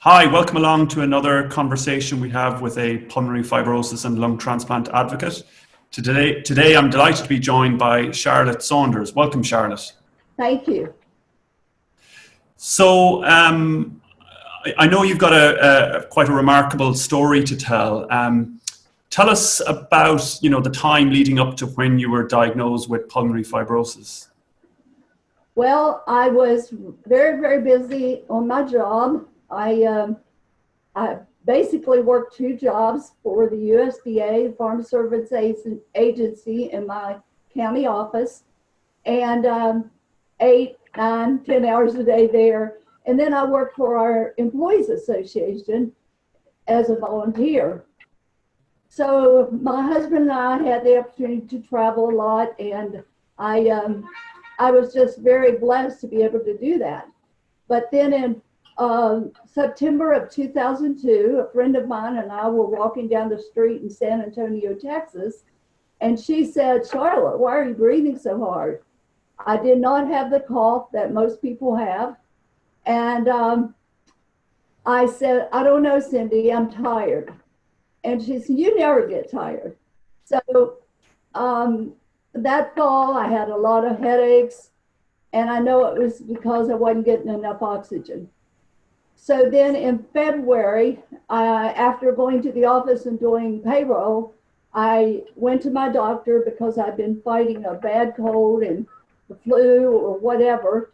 Hi, welcome along to another conversation we have with a pulmonary fibrosis and lung transplant advocate. Today I'm delighted to be joined by Charolette Saunders. Welcome, Charolette. Thank you. So I know you've got quite a remarkable story to tell. Tell us about the time leading up to when you were diagnosed with pulmonary fibrosis. Well, I was very, very busy on my job. I basically worked two jobs for the USDA, Farm Service Agency, in my county office, and 8, 9, 10 hours a day there. And then I worked for our Employees Association as a volunteer. So my husband and I had the opportunity to travel a lot, and I was just very blessed to be able to do that. But then in September of 2002, a friend of mine and I were walking down the street in San Antonio, Texas, and she said, "Charlotte, why are you breathing so hard?" I did not have the cough that most people have. And I said, "I don't know, Cindy, I'm tired." And she said, "You never get tired." So that fall, I had a lot of headaches, and I know it was because I wasn't getting enough oxygen. So then in February, after going to the office and doing payroll, I went to my doctor because I'd been fighting a bad cold and the flu or whatever.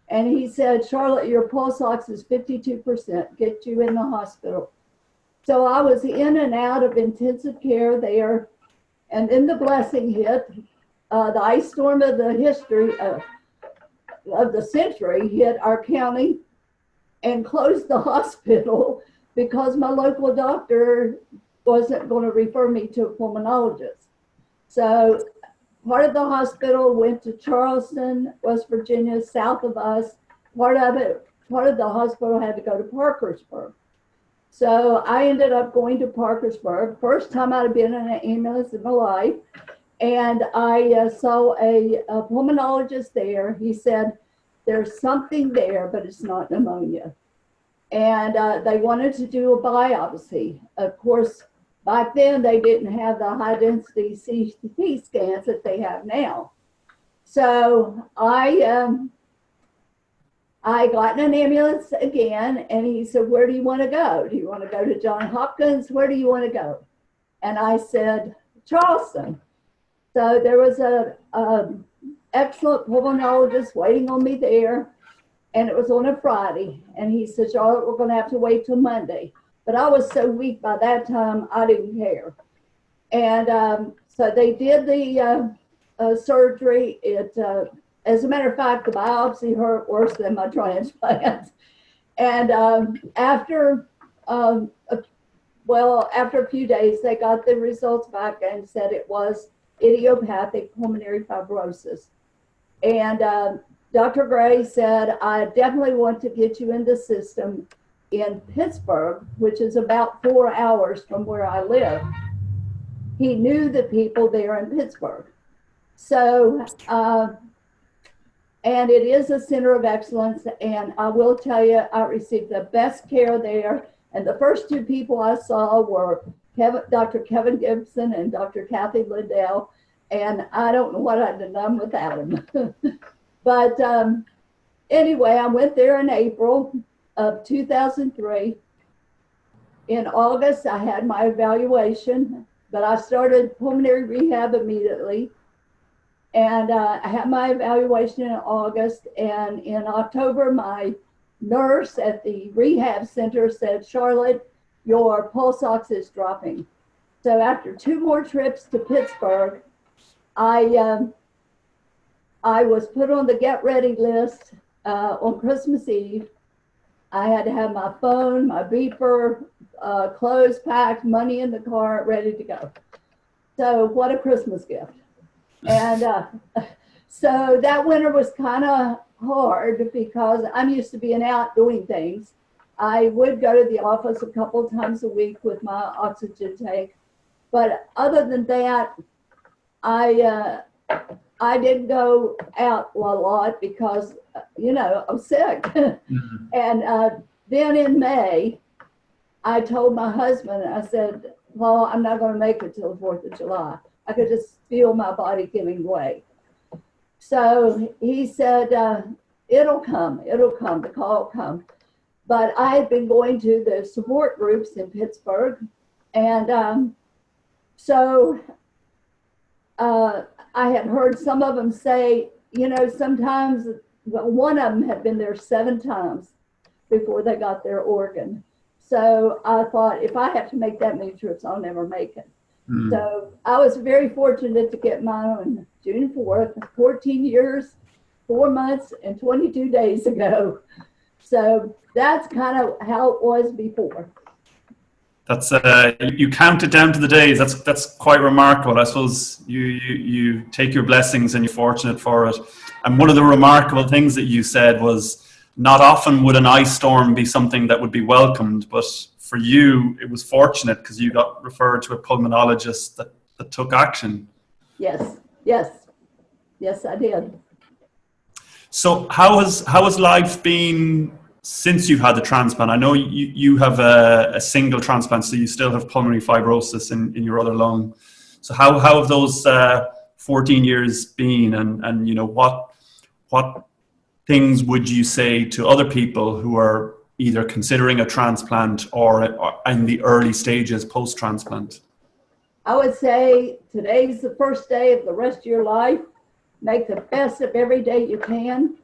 And he said, "Charlotte, your pulse ox is 52%, get you in the hospital." So I was in and out of intensive care there. And then the blessing hit. The ice storm of the history of the century hit our county and closed the hospital because my local doctor wasn't going to refer me to a pulmonologist. So part of the hospital went to Charleston, West Virginia, south of us. Part of the hospital had to go to Parkersburg. So I ended up going to Parkersburg. First time I'd been in an ambulance in my life. And I saw a pulmonologist there. He said, "There's something there, but it's not pneumonia." And they wanted to do a biopsy. Of course, back then they didn't have the high density CT scans that they have now. So I got in an ambulance again, and he said, "Where do you want to go? Do you want to go to Johns Hopkins? Where do you want to go?" And I said, "Charleston." So there was an excellent pulmonologist waiting on me there, and it was on a Friday. And he said, "Charlotte, we're going to have to wait till Monday." But I was so weak by that time, I didn't care. And so they did the surgery. As a matter of fact, the biopsy hurt worse than my transplant. And after a few days, they got the results back and said it was idiopathic pulmonary fibrosis. And Dr. Gray said, "I definitely want to get you in the system in Pittsburgh," which is about 4 hours from where I live. He knew the people there in Pittsburgh. So, and it is a center of excellence. And I will tell you, I received the best care there. And the first two people I saw were Dr. Kevin Gibson and Dr. Kathy Liddell, and I don't know what I'd have done without him. But anyway, I went there in April of 2003. In August, I had my evaluation, but I started pulmonary rehab immediately. And I had my evaluation in August, and in October, my nurse at the rehab center said, "Charlotte, your pulse ox is dropping." So after 2 more trips to Pittsburgh, I was put on the get ready list on Christmas Eve. I had to have my phone, my beeper, clothes packed, money in the car, ready to go. So what a Christmas gift. And so that winter was kind of hard because I'm used to being out doing things. I would go to the office a couple of times a week with my oxygen tank. But other than that, I didn't go out a lot because, I'm sick. Mm-hmm. And then in May, I told my husband, I said, well, I'm not going to make it till the 4th of July. I could just feel my body giving way. So he said, it'll come, the call will come. But I had been going to the support groups in Pittsburgh. And so I had heard some of them say, you know, sometimes, well, one of them had been there 7 times before they got their organ. So I thought, if I have to make that many trips, I'll never make it. So I was very fortunate to get mine on June 4th, 14 years, 4 months, and 22 days ago. So that's kind of how it was before. That's you count it down to the days. That's quite remarkable. I suppose you take your blessings and you're fortunate for it. And one of the remarkable things that you said was, not often would an ice storm be something that would be welcomed, but for you, it was fortunate because you got referred to a pulmonologist that took action. Yes, I did. So how has life been since you've had the transplant? I know you have a single transplant, so you still have pulmonary fibrosis in your other lung. So how have those 14 years been, and you know, what things would you say to other people who are either considering a transplant or in the early stages post-transplant? I would say today's the first day of the rest of your life. Make the best of every day you can.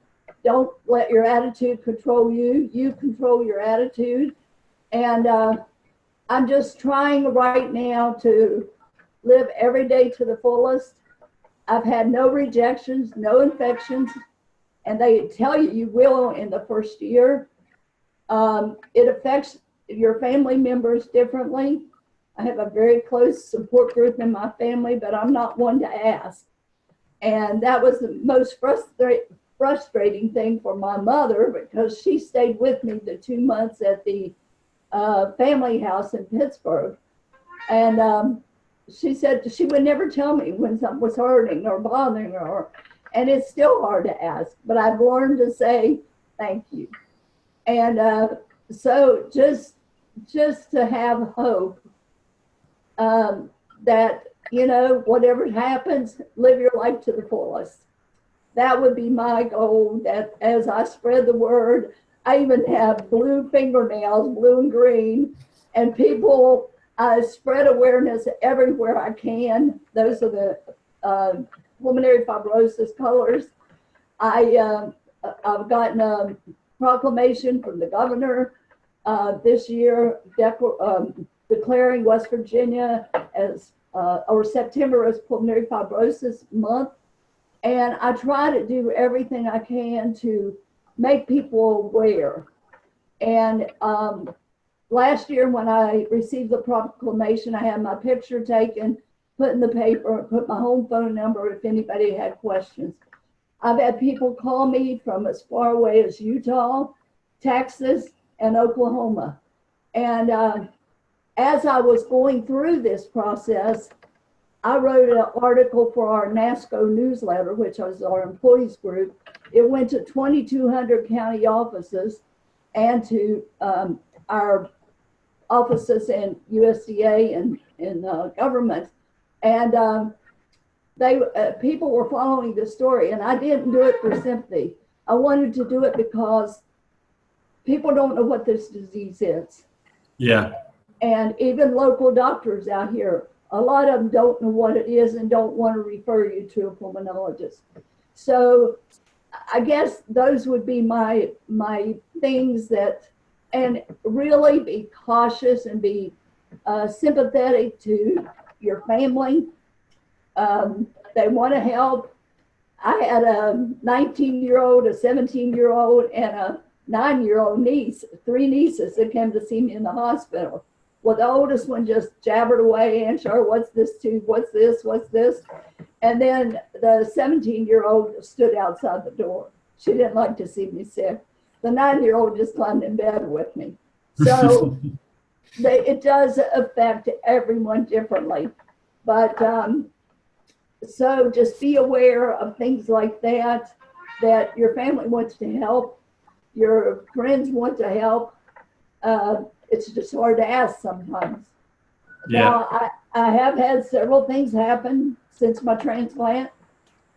Don't let your attitude control you. You control your attitude. And I'm just trying right now to live every day to the fullest. I've had no rejections, no infections, and they tell you you will in the first year. It affects your family members differently. I have a very close support group in my family, but I'm not one to ask. And that was the most frustrating thing for my mother, because she stayed with me the 2 months at the family house in Pittsburgh. And she said she would never tell me when something was hurting or bothering her. And it's still hard to ask, but I've learned to say thank you. And so just to have hope that, you know, whatever happens, live your life to the fullest. That would be my goal, that as I spread the word, I even have blue fingernails, blue and green, and people, I spread awareness everywhere I can. Those are the pulmonary fibrosis colors. I've gotten a proclamation from the governor this year declaring West Virginia as or September as Pulmonary Fibrosis Month. And I try to do everything I can to make people aware. And last year when I received the proclamation, I had my picture taken, put in the paper, put my home phone number if anybody had questions. I've had people call me from as far away as Utah, Texas, and Oklahoma. And as I was going through this process, I wrote an article for our NASCO newsletter, which was our employees group. It went to 2,200 county offices and to our offices in USDA and in government. And people were following the story, and I didn't do it for sympathy. I wanted to do it because people don't know what this disease is. Yeah. And even local doctors out here, a lot of them don't know what it is and don't want to refer you to a pulmonologist. So I guess those would be my things, that, and really be cautious and be sympathetic to your family. They want to help. I had a 19-year-old, a 17-year-old, and a 9-year-old niece, 3 nieces that came to see me in the hospital. Well, the oldest one just jabbered away, and sure, what's this tube? What's this? What's this? And then the 17-year-old stood outside the door. She didn't like to see me sick. The 9-year-old just climbed in bed with me. So it does affect everyone differently. But so just be aware of things like that, that your family wants to help, your friends want to help, It's just hard to ask sometimes. Yeah. Now, I have had several things happen since my transplant,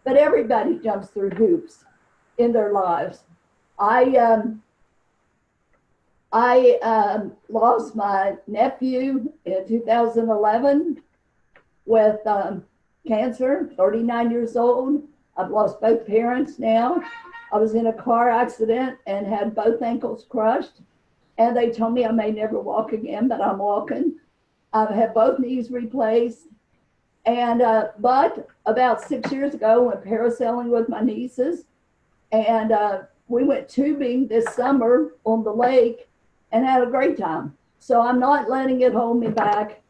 but everybody jumps through hoops in their lives. I lost my nephew in 2011 with cancer, 39 years old. I've lost both parents now. I was in a car accident and had both ankles crushed, and they told me I may never walk again, but I'm walking. I've had both knees replaced. And but about 6 years ago, I went parasailing with my nieces, and we went tubing this summer on the lake and had a great time. So I'm not letting it hold me back.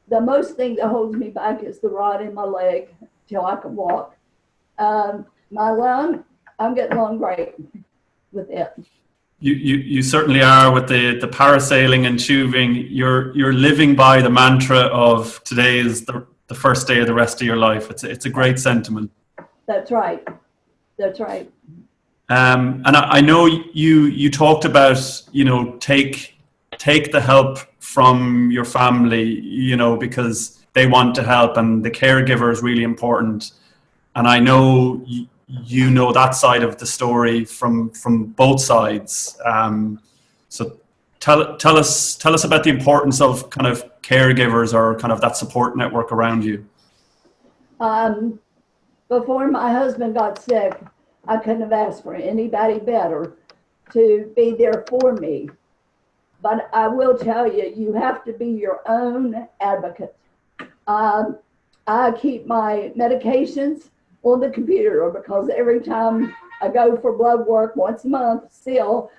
The most thing that holds me back is the rod in my leg till I can walk. My lung, I'm getting along great with it. You certainly are with the parasailing and tubing. You're living by the mantra of today is the first day of the rest of your life. It's a great sentiment. That's right. That's right. And I know you talked about, take the help from your family, because they want to help, and the caregiver is really important. And I know you know that side of the story from both sides. So tell us about the importance of kind of caregivers or kind of that support network around you. Before my husband got sick, I couldn't have asked for anybody better to be there for me. But I will tell you, you have to be your own advocate. I keep my medications on the computer because every time I go for blood work once a month, still,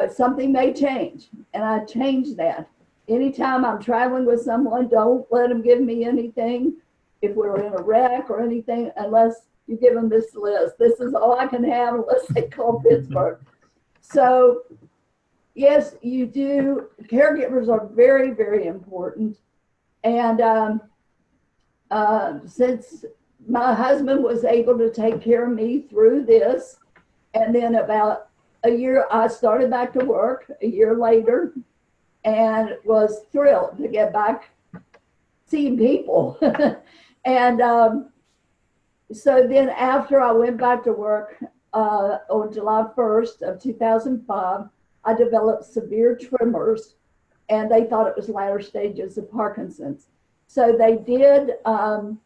something may change, and I change that. Anytime I'm traveling with someone, don't let them give me anything if we're in a wreck or anything, unless you give them this list. This is all I can have unless they call Pittsburgh. So, yes, you do. Caregivers are very, very important. And since my husband was able to take care of me through this, and then about a year, I started back to work a year later and was thrilled to get back seeing people. And so then after I went back to work on July 1st of 2005, I developed severe tremors, and they thought it was latter stages of Parkinson's. So they did offer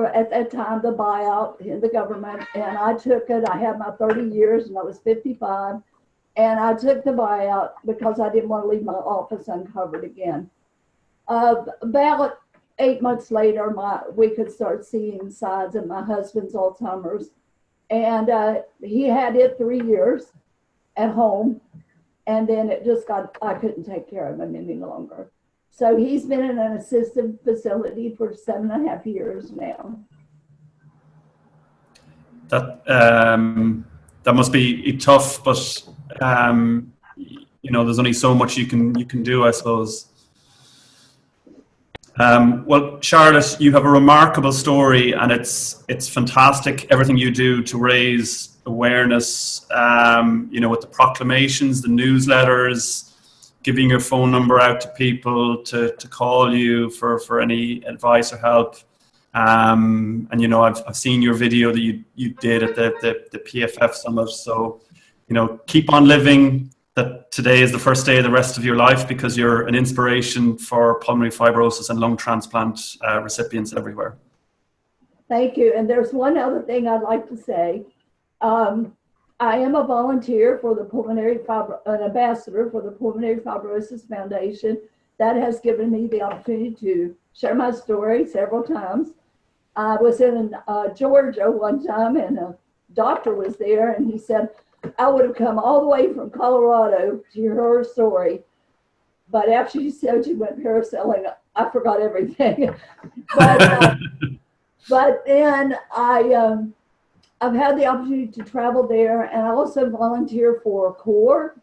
at that time the buyout in the government, and I took it. I had my 30 years and I was 55, and I took the buyout because I didn't want to leave my office uncovered again. About 8 months later, we could start seeing signs of my husband's Alzheimer's, and he had it 3 years at home, and then it just I couldn't take care of him any longer. So he's been in an assisted facility for 7.5 years now. That must be tough, but there's only so much you can do, I suppose. Well, Charlotte, you have a remarkable story, and it's fantastic everything you do to raise awareness. With the proclamations, the newsletters, giving your phone number out to people to call you for any advice or help. And I've seen your video that you did at the PFF summit. So keep on living. That today is the first day of the rest of your life, because you're an inspiration for pulmonary fibrosis and lung transplant recipients everywhere. Thank you. And there's one other thing I'd like to say. I am a volunteer for the an ambassador for the Pulmonary Fibrosis Foundation. That has given me the opportunity to share my story several times. I was in Georgia one time, and a doctor was there, and he said, I would have come all the way from Colorado to hear her story, but after she said she went parasailing, I forgot everything. But then I've had the opportunity to travel there, and I also volunteer for CORE,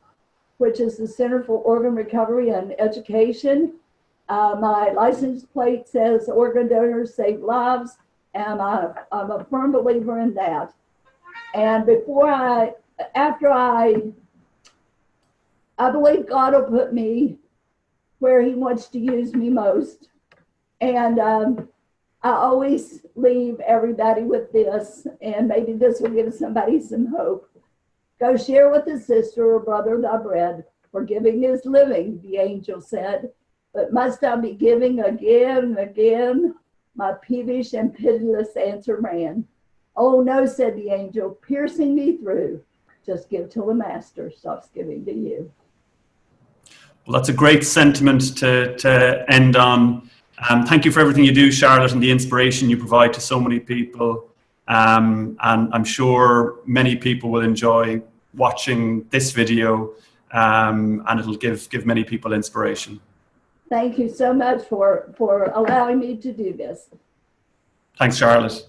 which is the Center for Organ Recovery and Education. My license plate says organ donors save lives, and I'm a firm believer in that. And after I I believe God will put me where he wants to use me most. And I always leave everybody with this, and maybe this will give somebody some hope. Go share with a sister or brother thy bread, for giving is living, the angel said. But must I be giving again and again? My peevish and pitiless answer ran. Oh no, said the angel, piercing me through. Just give till the master stops giving to you. Well, that's a great sentiment to end on. Thank you for everything you do, Charlotte, and the inspiration you provide to so many people. And I'm sure many people will enjoy watching this video, and it'll give many people inspiration. Thank you so much for allowing me to do this. Thanks, Charlotte.